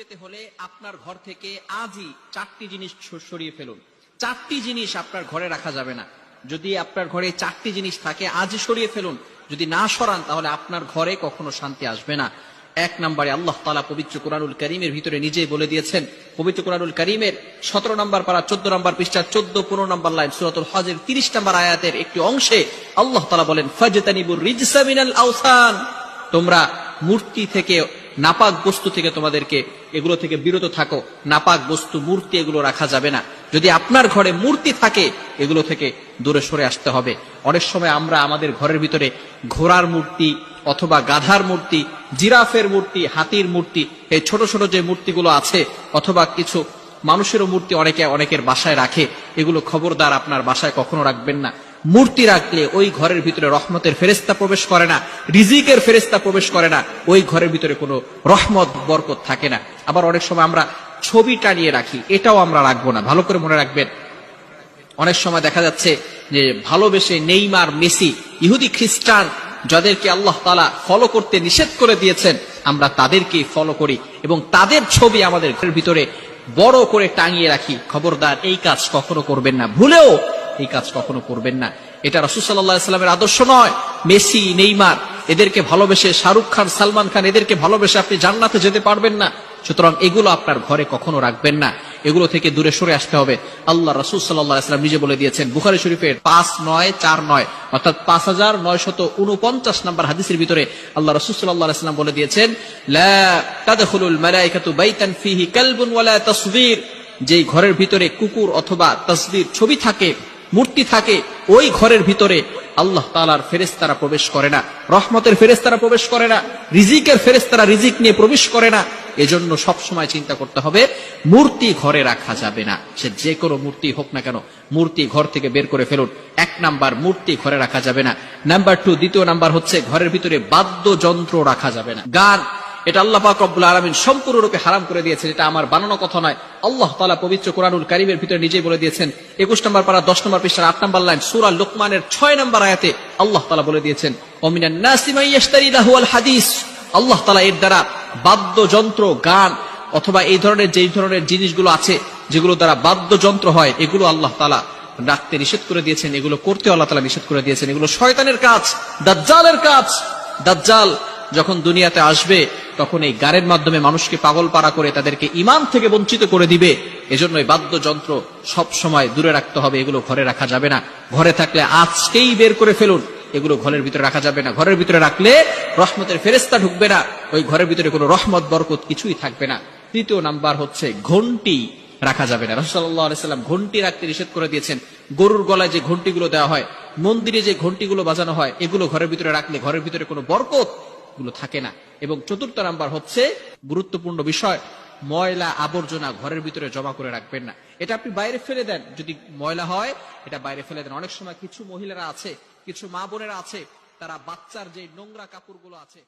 পেতে হলে আপনার ঘর থেকে আজই 4টি জিনিস সরিয়ে ফেলুন। 4টি জিনিস আপনার ঘরে রাখা যাবে না। যদি আপনার ঘরে 4টি জিনিস থাকে আজই সরিয়ে ফেলুন। যদি না সরান তাহলে আপনার ঘরে কখনো শান্তি আসবে না। 1 নম্বরে আল্লাহ তাআলা পবিত্র কোরআনুল কারীমের ভিতরে নিজেই বলে দিয়েছেন। পবিত্র কোরআনুল কারীমের 17 নম্বর পারা 14 নম্বর পৃষ্ঠা 14-15 নম্বর লাইন সূরাতুল হজের 30 নম্বর আয়াতের একটি অংশে আল্লাহ তাআলা বলেন, ফাজতানিবুর রিজসা মিনাল আওসান, তোমরা মূর্তি থেকে, নাপাক বস্তু থেকে তোমাদেরকে এগুলো থেকে বিরত থাকো। নাপাক বস্তু, মূর্তি এগুলো রাখা যাবে না। যদি আপনার ঘরে মূর্তি থাকে এগুলো থেকে দূরে সরে আসতে হবে। অনেক সময় আমরা আমাদের ঘরের ভিতরে ঘোড়ার মূর্তি অথবা গাধার মূর্তি, জিরাফের মূর্তি, হাতির মূর্তি, এই ছোট ছোট যে মূর্তিগুলো আছে, অথবা কিছু মানুষেরও মূর্তি অনেকের বাসায় রাখে। এগুলো খবরদার আপনার বাসায় কখনো রাখবেন না। মূর্তি রাখলে ওই ঘরের ভিতরে রহমতের ফেরেশতা প্রবেশ করে না, রিজিকের ফেরেশতা প্রবেশ করে না, ওই ঘরের ভিতরে কোনো রহমত বরকত থাকে না। আবার অনেক সময় আমরা ছবি টানিয়ে রাখি, এটাও আমরা রাখবো না। ভালো করে মনে রাখবেন, অনেক সময় দেখা যাচ্ছে যে ভালোবেসে নেইমার, মেসি, ইহুদি খ্রিস্টান যাদেরকে আল্লাহ তাআলা ফলো করতে নিষেধ করে দিয়েছেন, আমরা তাদেরকে ফলো করি এবং তাদের ছবি আমাদের ঘরের ভিতরে বড় করে টাঙিয়ে রাখি। খবরদার এই কাজ কখনো করবেন না, ভুলেও এই কাজ কখনো করবেন না। এটা রাসূল সাল্লাল্লাহু আলাইহি ওয়াসাল্লামের আদর্শ নয়। মেসি, নেইমার এদেরকে ভালোবেসে, শাহরুখ খান, সালমান খান এদেরকে ভালোবেসে আপনি জান্নাতে যেতে পারবেন না। সুতরাং এগুলো আপনার ঘরে কখনো রাখবেন না। এগুলো থেকে দূরে সরে আসতে হবে। আল্লাহ রাসূল সাল্লাল্লাহু আলাইহি ওয়াসাল্লাম নিজে বলে দিয়েছেন বুখারী শরীফের 5949 অর্থাৎ 5949 নম্বর হাদিসের ভিতরে আল্লাহ রাসূল সাল্লাল্লাহু আলাইহি ওয়াসাল্লাম বলে দিয়েছেন, লা তাদখুলুল মালায়েকাতু বাইতান ফিহি কালবুন ওয়ালা তাসবীর, যেই ঘরের ভিতরে কুকুর অথবা তাসবীর ছবি থাকে, মূর্তি থাকে, ওই ঘরের ভিতরে আল্লাহ তাআলার ফেরেশতারা প্রবেশ করে না, রহমতের ফেরেশতারা প্রবেশ করে না, রিজিকের ফেরেশতারা রিজিক নিয়ে প্রবেশ করে না। এজন্য সব সময় চিন্তা করতে হবে মূর্তি ঘরে রাখা যাবে না। সে যে কোনো মূর্তি হোক না কেন, মূর্তি ঘর থেকে বের করে ফেলুন। 1 নাম্বার, মূর্তি ঘরে রাখা যাবে না। নাম্বার 2, দ্বিতীয় নাম্বার হচ্ছে ঘরের ভিতরে বাদ্যযন্ত্র রাখা যাবে না। গান, এটা আল্লাহ পাক রব্বুল আলামিন সম্পূর্ণরূপে হারাম করে দিয়েছেন। এটা আমার বানানো কথা নয়, আল্লাহ তাআলা পবিত্র কোরআনুল কারীমের ভিতরে নিজেই বলে দিয়েছেন। 21 নম্বর পারা 10 নম্বর পৃষ্ঠার 8 নম্বর লাইন সূরা লুকমানের 6 নম্বর আয়াতে আল্লাহ তাআলা বলে দিয়েছেন, ওমিনান নাসি মান ইয়াশতারি লাহুল হাদিস। আল্লাহ তাআলা এর দ্বারা বাদ্যযন্ত্র, গান অথবা এই ধরনের যেই ধরনের জিনিসগুলো আছে যেগুলো দ্বারা বাদ্যযন্ত্র হয়, এগুলো আল্লাহ তাআলা রাখতে নিষেধ করে দিয়েছেন। এগুলো করতে আল্লাহ তাআলা নিষেধ করে দিয়েছেন। এগুলো শয়তানের কাজ, দাজ্জালের কাজ। দাজ্জাল যখন দুনিয়াতে আসবে তখন এই গানের মাধ্যমে মানুষকে পাগল পাড়া করে তাদেরকে ঈমান থেকে বঞ্চিত করে দিবে। এজন্য এই বাদ্যযন্ত্র সব সময় দূরে রাখতে হবে। এগুলো ঘরে রাখা যাবে না। ঘরে থাকলে আজকেই বের করে ফেলুন। এগুলো ঘরের ভিতরে রাখা যাবে না। ঘরের ভিতরে রাখলে রহমতের ফেরেশতা ঢুকবে না, ওই ঘরের ভিতরে কোনো রহমত বরকত কিছুই থাকবে না। তৃতীয় নাম্বার হচ্ছে ঘন্টি রাখা যাবে না। রাসূল সাল্লাল্লাহু আলাইহি ওয়াসাল্লাম ঘন্টি রাখতে নিষেধ করে দিয়েছেন। গরুর গলায় যে ঘন্টিগুলো দেওয়া হয়, মন্দিরে যে ঘন্টিগুলো বাজানো হয়, এগুলো ঘরের ভিতরে রাখলে ঘরের ভিতরে কোনো বরকত গুলো থাকে না। এবং চতুর্থ নাম্বার হচ্ছে গুরুত্বপূর্ণ বিষয়, ময়লা আবর্জনা ঘরের ভিতরে জমা করে রাখবেন না। এটা আপনি বাইরে ফেলে দেন, যদি ময়লা হয় এটা বাইরে ফেলে দেন। অনেক সময় কিছু মহিলারা আছে, কিছু মা বোনেরা আছে, তারা বাচ্চার যে নোংরা কাপড়গুলো আছে